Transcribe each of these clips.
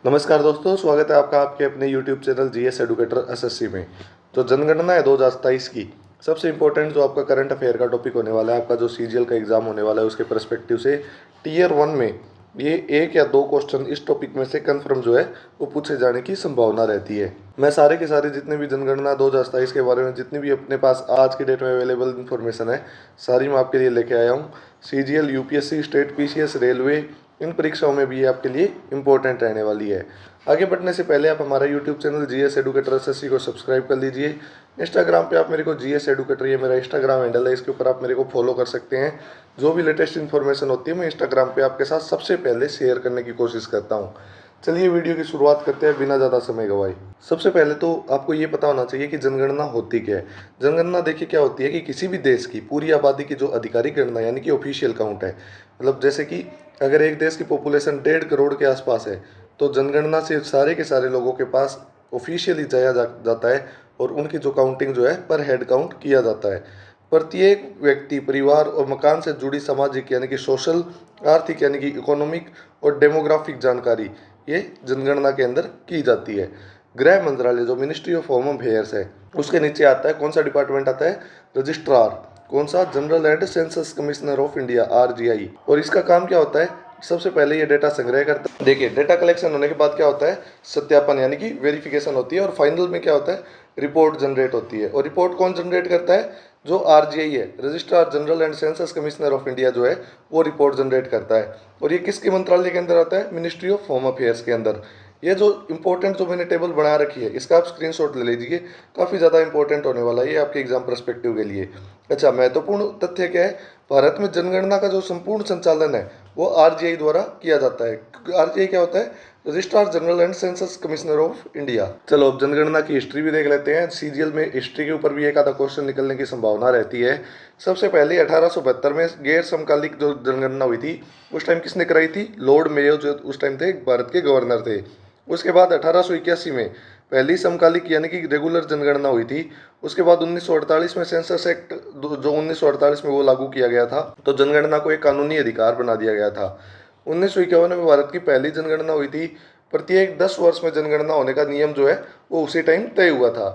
नमस्कार दोस्तों, स्वागत है आपका आपके अपने YouTube channel GS educator SSC में। जो जनगणना है 2027 की सबसे इम्पोर्टेंट जो आपका करंट अफेयर का टॉपिक होने वाला है, आपका जो सीजीएल का एग्जाम होने वाला है उसके परस्पेक्टिव से टीयर 1 में ये एक या दो क्वेश्चन इस टॉपिक में से कंफर्म जो है वो पूछे जाने की संभावना रहती है। मैं सारे के सारे जितने भी जनगणना 2027 के बारे में जितनी भी अपने पास आज की डेट में अवेलेबल इन्फॉर्मेशन है सारी मैं आपके लिए लेके आया हूँ। CGL, UPSC, state PCS, railway, इन परीक्षाओं में भी ये आपके लिए इम्पोर्टेंट रहने वाली है। आगे बढ़ने से पहले आप हमारा YouTube channel GS educator SSC को सब्सक्राइब कर लीजिए। इंस्टाग्राम पे आप मेरे को जीएस एडुकेटर, ये मेरा इंस्टाग्राम हैंडल है, इसके ऊपर आप मेरे को फॉलो कर सकते हैं। जो भी लेटेस्ट इन्फॉर्मेशन होती है मैं इंस्टाग्राम पे आपके साथ सबसे पहले शेयर करने की कोशिश करता हूँ। चलिए वीडियो की शुरुआत करते हैं बिना ज़्यादा समय गवाए। सबसे पहले तो आपको ये पता होना चाहिए कि जनगणना होती क्या है। जनगणना देखिए क्या होती है कि किसी भी देश की पूरी आबादी की जो आधिकारिक गणना यानी कि ऑफिशियल काउंट है। मतलब जैसे कि अगर एक देश की पॉपुलेशन 1.5 करोड़ के आसपास है तो जनगणना से सारे के सारे लोगों के पास ऑफिशियली जाता है और उनकी जो काउंटिंग जो है पर हेड काउंट किया जाता है। प्रत्येक व्यक्ति, परिवार और मकान से जुड़ी सामाजिक यानी कि सोशल, आर्थिक यानी कि इकोनॉमिक और डेमोग्राफिक जानकारी ये जनगणना के अंदर की जाती है। गृह मंत्रालय जो मिनिस्ट्री ऑफ होम अफेयर्स है उसके नीचे आता है कौन सा डिपार्टमेंट आता है? रजिस्ट्रार। कौन सा? General and census commissioner of India, RGI. और इसका काम क्या होता है? सबसे पहले ये डेटा संग्रह करता है। देखिए, डेटा कलेक्शन होने के बाद क्या होता है? सत्यापन यानी कि वेरिफिकेशन होती है और फाइनल में क्या होता है? रिपोर्ट जनरेट होती है। और रिपोर्ट कौन जनरेट करता है? जो आरजीआई है, registrar general and census commissioner of India जो है वो रिपोर्ट जनरेट करता है। और ये किसके मंत्रालय के अंदर आता है? मिनिस्ट्री ऑफ होम अफेयर्स के अंदर। ये जो इंपॉर्टेंट जो मैंने टेबल बना रखी है इसका आप स्क्रीनशॉट ले लीजिए, काफ़ी ज़्यादा इंपॉर्टेंट होने वाला है ये आपके एग्जाम परस्पेक्टिव के लिए। अच्छा, महत्वपूर्ण तथ्य क्या है? भारत में जनगणना का जो संपूर्ण संचालन है वो आरजीआई द्वारा किया जाता है। आरजीआई क्या होता है? Registrar general and census commissioner of India. चलो अब जनगणना की हिस्ट्री भी देख लेते हैं। सीजीएल में हिस्ट्री के ऊपर भी एक आधा क्वेश्चन निकलने की संभावना रहती है। सबसे पहले 1872 में गैर समकालिक जो जनगणना हुई थी उस टाइम किसने कराई थी? लॉर्ड मेयो जो उस टाइम थे भारत के गवर्नर थे। उसके बाद 1881 में पहली समकालिक यानी कि रेगुलर जनगणना हुई थी। उसके बाद 1948 में सेंसस एक्ट जो 1948 में वो लागू किया गया था, तो जनगणना को एक कानूनी अधिकार बना दिया गया था। 1951 में भारत की पहली जनगणना हुई थी। प्रत्येक 10 वर्ष में जनगणना होने का नियम जो है वो उसी टाइम तय हुआ था।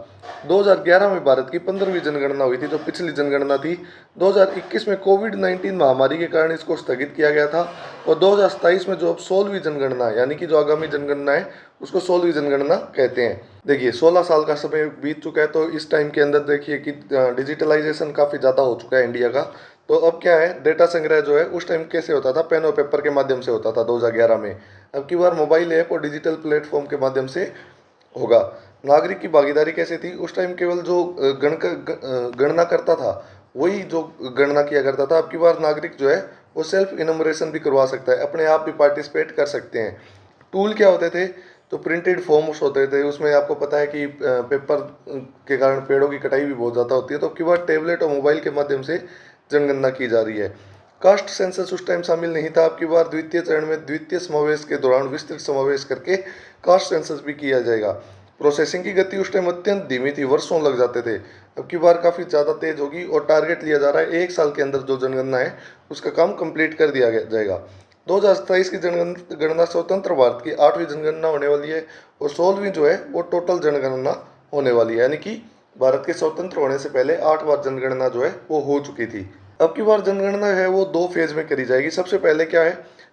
2011 में भारत की 15वीं जनगणना हुई थी जो पिछली जनगणना थी। 2021 में कोविड-19 महामारी के कारण इसको स्थगित किया गया था। और 2027 में जो अब 16वीं जनगणना है यानी कि जो आगामी जनगणना है उसको 16वीं जनगणना कहते हैं। देखिए, 16 साल का समय बीत चुका है तो इस टाइम के अंदर देखिए कि डिजिटलाइजेशन काफ़ी ज़्यादा हो चुका है इंडिया का। तो अब क्या है, डेटा संग्रह जो है उस टाइम कैसे होता था? पेन और पेपर के माध्यम से होता था 2011 में। अब की बार मोबाइल ऐप और डिजिटल प्लेटफॉर्म के माध्यम से होगा। नागरिक की भागीदारी कैसे थी? उस टाइम केवल जो गणना करता था वही जो गणना किया करता था। अब की बार नागरिक जो है वो सेल्फ इनमरेशन भी करवा सकता है, अपने आप भी पार्टिसिपेट कर सकते हैं। टूल क्या होते थे? तो प्रिंटेड फॉर्म्स होते थे। उसमें आपको पता है कि पेपर के कारण पेड़ों की कटाई भी बहुत ज़्यादा होती है, तो अब की बार टैबलेट और मोबाइल के माध्यम से जनगणना की जा रही है। कास्ट सेंसस उस टाइम शामिल नहीं था। अब की बार द्वितीय चरण में द्वितीय समावेश के दौरान विस्तृत समावेश करके कास्ट सेंसस भी किया जाएगा। प्रोसेसिंग की गति उस टाइम अत्यंत धीमी थी, वर्षों लग जाते थे। अब की बार काफ़ी ज़्यादा तेज होगी और टारगेट लिया जा रहा है 1 साल के अंदर जो जनगणना है उसका काम कंप्लीट कर दिया जाएगा। 2027 की जनगणना स्वतंत्र भारत की 8वीं जनगणना होने वाली है और 16वीं जो है वो टोटल जनगणना होने वाली है। यानी कि भारत के स्वतंत्र होने से पहले 8 बार जनगणना जो है वो हो चुकी थी। अब की बार जनगणना है वो 2 फेज में करी जाएगी। सबसे पहले क्या है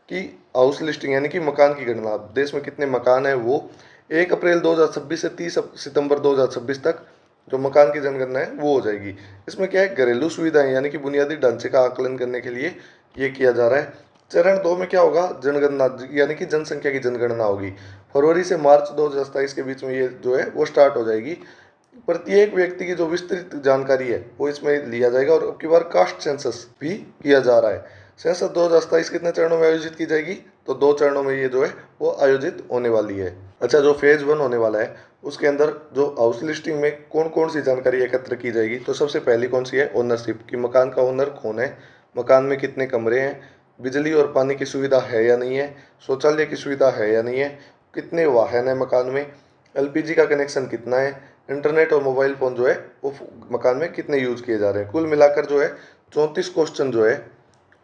कि हाउस लिस्टिंग यानी कि मकान की गणना, देश में कितने मकान है वो 1 अप्रैल 2026 से 30 सितंबर 2026 तक जो मकान की जनगणना है वो हो जाएगी। इसमें क्या है, घरेलू सुविधाएं यानी कि बुनियादी ढांचे का आकलन करने के लिए ये किया जा रहा है। चरण 2 में क्या होगा? जनगणना यानी कि जनसंख्या की जनगणना होगी। फरवरी से मार्च 2027 के बीच में ये जो है वो स्टार्ट हो जाएगी। प्रत्येक व्यक्ति की जो विस्तृत जानकारी है वो इसमें लिया जाएगा। और अब की बार कास्ट सेंसस भी किया जा रहा है। सेंसस 2027 कितने चरणों में आयोजित की जाएगी? तो 2 चरणों में ये जो है वो आयोजित होने वाली है। अच्छा, जो फेज 1 होने वाला है उसके अंदर जो हाउस लिस्टिंग में कौन कौन सी जानकारी एकत्र की जाएगी, तो सबसे पहली कौन सी है? ओनरशिप की, मकान का ओनर कौन है, मकान में कितने कमरे हैं, बिजली और पानी की सुविधा है या नहीं है, शौचालय की सुविधा है या नहीं है, कितने वाहन है मकान में, एलपीजी का कनेक्शन कितना है, इंटरनेट और मोबाइल फ़ोन जो है वो मकान में कितने यूज़ किए जा रहे हैं। कुल मिलाकर जो है 34 क्वेश्चन जो है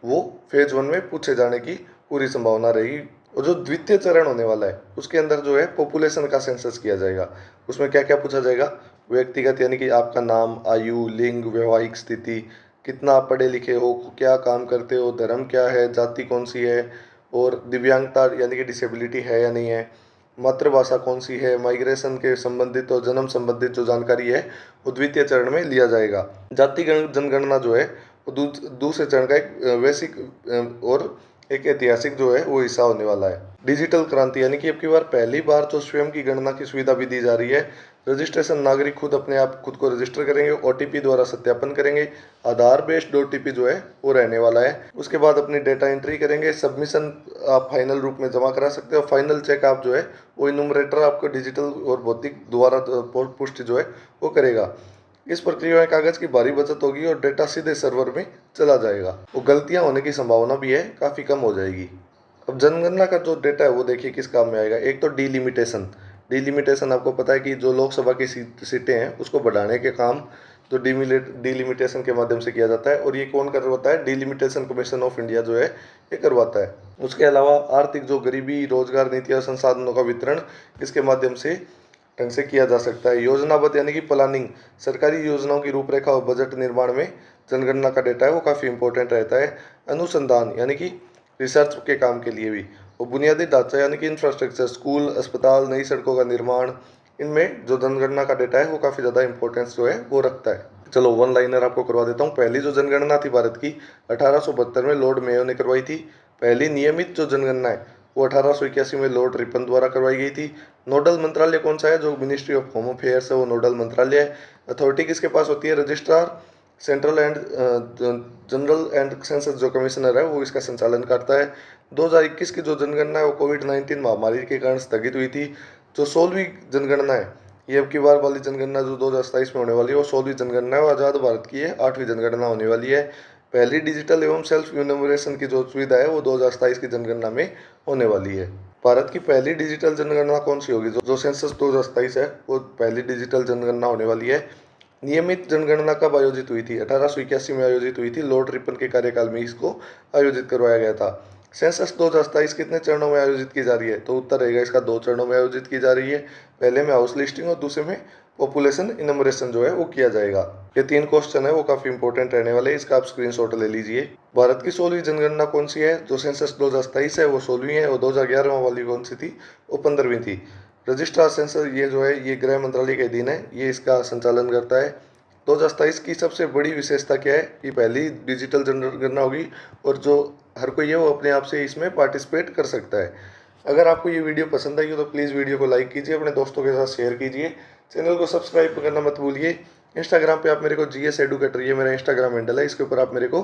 वो फेज 1 में पूछे जाने की पूरी संभावना रहेगी। और जो द्वितीय चरण होने वाला है उसके अंदर जो है पॉपुलेशन का सेंसस किया जाएगा। उसमें क्या क्या पूछा जाएगा? व्यक्तिगत यानी कि आपका नाम, आयु, लिंग, वैवाहिक स्थिति, कितना आप पढ़े लिखे हो, क्या काम करते हो, धर्म क्या है, जाति कौन सी है, और दिव्यांगता यानी कि डिसेबिलिटी है या नहीं है, मातृभाषा कौन सी है, माइग्रेशन के संबंधित और जन्म संबंधित जो जानकारी है वो द्वितीय चरण में लिया जाएगा। जाति जनगणना जो है वो दूसरे चरण का एक वैश्विक और एक ऐतिहासिक जो है वो हिस्सा होने वाला है। डिजिटल क्रांति यानी कि अब की बार पहली बार जो स्वयं की गणना की सुविधा भी दी जा रही है। रजिस्ट्रेशन नागरिक खुद अपने आप खुद को रजिस्टर करेंगे, ओटीपी द्वारा सत्यापन करेंगे, आधार बेस्ड ओटीपी जो है वो रहने वाला है। उसके बाद अपनी डेटा एंट्री करेंगे, सबमिशन आप फाइनल रूप में जमा करा सकते हो। फाइनल चेक आप जो है वो इनुमरेटर आपको डिजिटल और भौतिक द्वारा पुष्टि जो है वो करेगा। इस प्रक्रिया में कागज की भारी बचत होगी और डेटा सीधे सर्वर में चला जाएगा। वो गलतियां होने की संभावना भी है काफ़ी कम हो जाएगी। अब जनगणना का जो डेटा है वो देखिए किस काम में आएगा। एक तो डीलिमिटेशन। डीलिमिटेशन आपको पता है कि जो लोकसभा की सीटें हैं उसको बढ़ाने के काम जो डीलिमिटेशन के माध्यम से किया जाता है, और ये कौन करवाता है? डीलिमिटेशन कमीशन ऑफ इंडिया जो है ये करवाता है। उसके अलावा आर्थिक जो गरीबी, रोजगार नीति और संसाधनों का वितरण इसके माध्यम से ढंग से किया जा सकता है। योजनाबद्ध यानी कि प्लानिंग, सरकारी योजनाओं की रूपरेखा और बजट निर्माण में जनगणना का डेटा है वो काफ़ी इंपॉर्टेंट रहता है। अनुसंधान यानी कि रिसर्च के काम के लिए भी, और बुनियादी ढांचा यानी कि इंफ्रास्ट्रक्चर, स्कूल, अस्पताल, नई सड़कों का निर्माण, इनमें जो जनगणना का डेटा है वो काफ़ी ज़्यादा इंपॉर्टेंस जो है वो रखता है। चलो वन लाइनर आपको करवा देता हूँ। पहली जो जनगणना थी भारत की 1872 में लॉर्ड मेयो ने करवाई थी। पहली नियमित जो जनगणना है वो 1881 में लॉर्ड रिपन द्वारा करवाई गई थी। नोडल मंत्रालय कौन सा है? जो मिनिस्ट्री ऑफ होम अफेयर्स है वो नोडल मंत्रालय है। अथॉरिटी किसके पास होती है? Registrar. Central and general and census जो कमिश्नर है वो इसका संचालन करता है। 2021 की जो जनगणना है वो कोविड-19 महामारी के कारण स्थगित हुई थी। जो 16वीं जनगणना है, ये अब की बार वाली जनगणना जो 2027 में होने वाली है वो 16वीं जनगणना है, वो आज़ाद भारत की है, 8वीं जनगणना होने वाली है। पहली डिजिटल एवं सेल्फ इन्यूमरेशन की जो सुविधा है वो 2027 की जनगणना में होने वाली है। भारत की पहली डिजिटल जनगणना कौन सी होगी? जो सेंसस 2027 है वो पहली डिजिटल जनगणना होने वाली है। नियमित जनगणना कब आयोजित हुई थी? 1881 में आयोजित हुई थी। लॉर्ड रिपन के कार्यकाल में इसको आयोजित करवाया गया था। सेंसस 2027 कितने चरणों में आयोजित की जा रही है? तो उत्तर रहेगा इसका 2 चरणों में आयोजित की जा रही है। पहले में हाउस लिस्टिंग और दूसरे में पॉपुलेशन इनमरेशन जो है वो किया जाएगा। ये 3 क्वेश्चन है वो काफ़ी इंपॉर्टेंट रहने वाले हैं, इसका आप स्क्रीनशॉट ले लीजिए। भारत की 16वीं जनगणना कौन सी है? जो सेंसस 2027 है वो 16वीं है, और 2011 वाली कौन सी थी? वो 15वीं थी। रजिस्ट्रार सेंसस ये जो है ये गृह मंत्रालय के अधीन है, ये इसका संचालन करता है। 2027 की सबसे बड़ी विशेषता क्या है? कि पहली डिजिटल जनगणना होगी और जो हर कोई है वो अपने आप से इसमें पार्टिसिपेट कर सकता है। अगर आपको ये वीडियो पसंद आई हो तो प्लीज़ वीडियो को लाइक कीजिए, अपने दोस्तों के साथ शेयर कीजिए, चैनल को सब्सक्राइब करना मत भूलिए। इंस्टाग्राम पे आप मेरे को जीएस एडुकेटर, ये मेरा इंस्टाग्राम हैंडल है, इसके ऊपर आप मेरे को